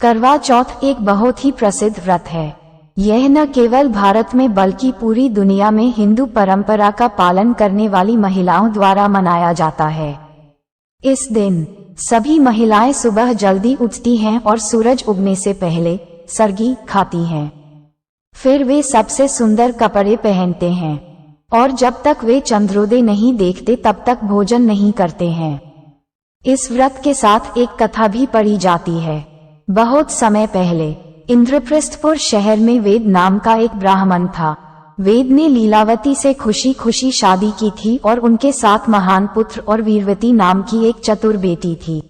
करवा चौथ एक बहुत ही प्रसिद्ध व्रत है। यह न केवल भारत में बल्कि पूरी दुनिया में हिंदू परंपरा का पालन करने वाली महिलाओं द्वारा मनाया जाता है। इस दिन सभी महिलाएं सुबह जल्दी उठती हैं और सूरज उगने से पहले सरगी खाती हैं। फिर वे सबसे सुंदर कपड़े पहनते हैं और जब तक वे चंद्रोदय नहीं देखते तब तक भोजन नहीं करते हैं। इस व्रत के साथ एक कथा भी पढ़ी जाती है। बहुत समय पहले इंद्रप्रस्थपुर शहर में वेद नाम का एक ब्राह्मण था। वेद ने लीलावती से खुशी खुशी शादी की थी और उनके 7 महान पुत्र और वीरवती नाम की एक चतुर बेटी थी।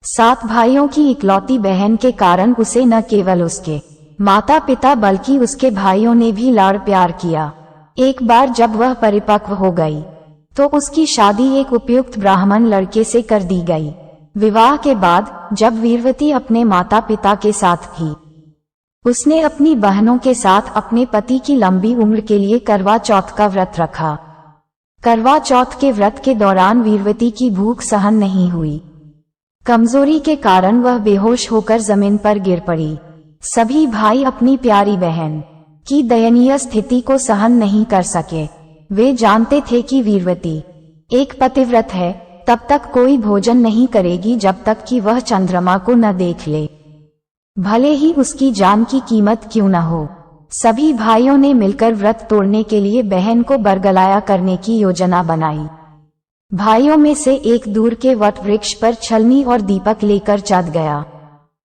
7 भाइयों की इकलौती बहन के कारण उसे न केवल उसके माता पिता बल्कि उसके भाइयों ने भी लाड़ प्यार किया। एक बार जब वह परिपक्व हो गई तो उसकी शादी एक उपयुक्त ब्राह्मण लड़के से कर दी गई। विवाह के बाद जब वीरवती अपने माता पिता के साथ थी, उसने अपनी बहनों के साथ अपने पति की लंबी उम्र के लिए करवा चौथ का व्रत रखा। करवा चौथ के व्रत के दौरान वीरवती की भूख सहन नहीं हुई। कमजोरी के कारण वह बेहोश होकर जमीन पर गिर पड़ी। सभी भाई अपनी प्यारी बहन की दयनीय स्थिति को सहन नहीं कर सके। वे जानते थे कि वीरवती एक पतिव्रत है, तब तक कोई भोजन नहीं करेगी जब तक कि वह चंद्रमा को न देख ले, भले ही उसकी जान की कीमत क्यों न हो। सभी भाइयों ने मिलकर व्रत तोड़ने के लिए बहन को बरगलाया करने की योजना बनाई। भाइयों में से एक दूर के वट वृक्ष पर छलनी और दीपक लेकर चढ़ गया।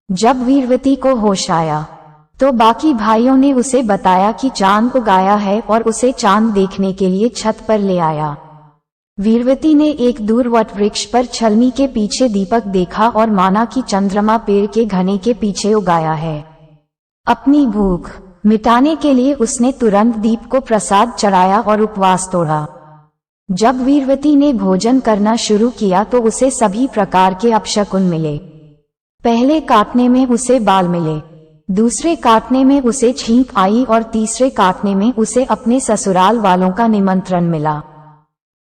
जब वीरवती को होश आया तो बाकी भाइयों ने उसे बताया कि चांद उगाया है और उसे चांद देखने के लिए छत पर ले आया। वीरवती ने एक दूर वट वृक्ष पर छलनी के पीछे दीपक देखा और माना कि चंद्रमा पेड़ के घने के पीछे उगाया है। अपनी भूख मिटाने के लिए उसने तुरंत दीप को प्रसाद चढ़ाया और उपवास तोड़ा। जब वीरवती ने भोजन करना शुरू किया तो उसे सभी प्रकार के अपशकुन मिले। पहले काटने में उसे बाल मिले, दूसरे काटने में उसे छींक आई और तीसरे काटने में उसे अपने ससुराल वालों का निमंत्रण मिला।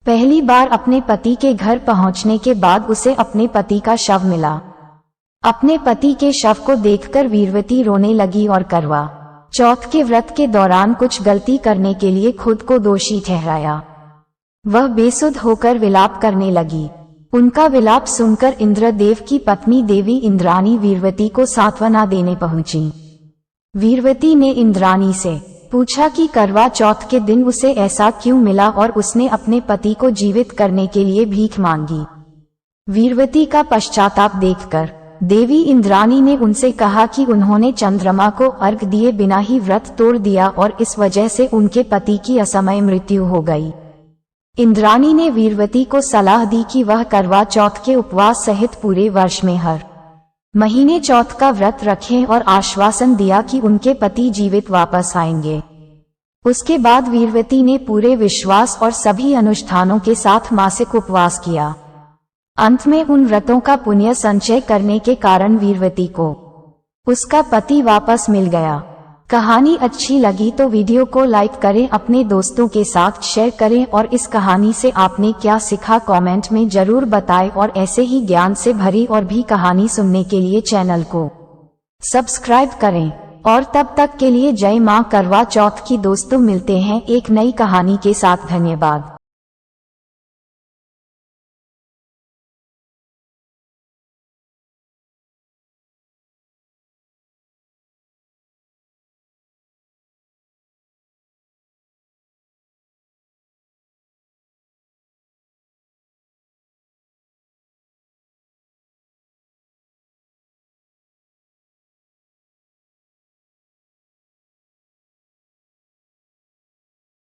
पहली बार अपने पति के घर पहुंचने के बाद उसे अपने पति का शव मिला। अपने पति के शव को देखकर वीरवती रोने लगी और करवा चौथ के व्रत के दौरान कुछ गलती करने के लिए खुद को दोषी ठहराया। वह बेसुध होकर विलाप करने लगी। उनका विलाप सुनकर इंद्रदेव की पत्नी देवी इंद्राणी वीरवती को सांत्वना देने पहुंची। वीरवती ने इंद्राणी से पूछा कि करवा चौथ के दिन उसे ऐसा क्यों मिला और उसने अपने पति को जीवित करने के लिए भीख मांगी। वीरवती का पश्चाताप देखकर देवी इंद्राणी ने उनसे कहा कि उन्होंने चंद्रमा को अर्घ दिए बिना ही व्रत तोड़ दिया और इस वजह से उनके पति की असमय मृत्यु हो गई। इंद्राणी ने वीरवती को सलाह दी कि वह करवा चौथ के उपवास सहित पूरे वर्ष में हर महीने चौथ का व्रत रखें और आश्वासन दिया कि उनके पति जीवित वापस आएंगे। उसके बाद वीरवती ने पूरे विश्वास और सभी अनुष्ठानों के साथ मासिक उपवास किया। अंत में उन व्रतों का पुण्य संचय करने के कारण वीरवती को उसका पति वापस मिल गया। कहानी अच्छी लगी तो वीडियो को लाइक करें, अपने दोस्तों के साथ शेयर करें और इस कहानी से आपने क्या सीखा कमेंट में जरूर बताएं और ऐसे ही ज्ञान से भरी और भी कहानी सुनने के लिए चैनल को सब्सक्राइब करें। और तब तक के लिए जय मां करवा चौथ की। दोस्तों मिलते हैं एक नई कहानी के साथ। धन्यवाद।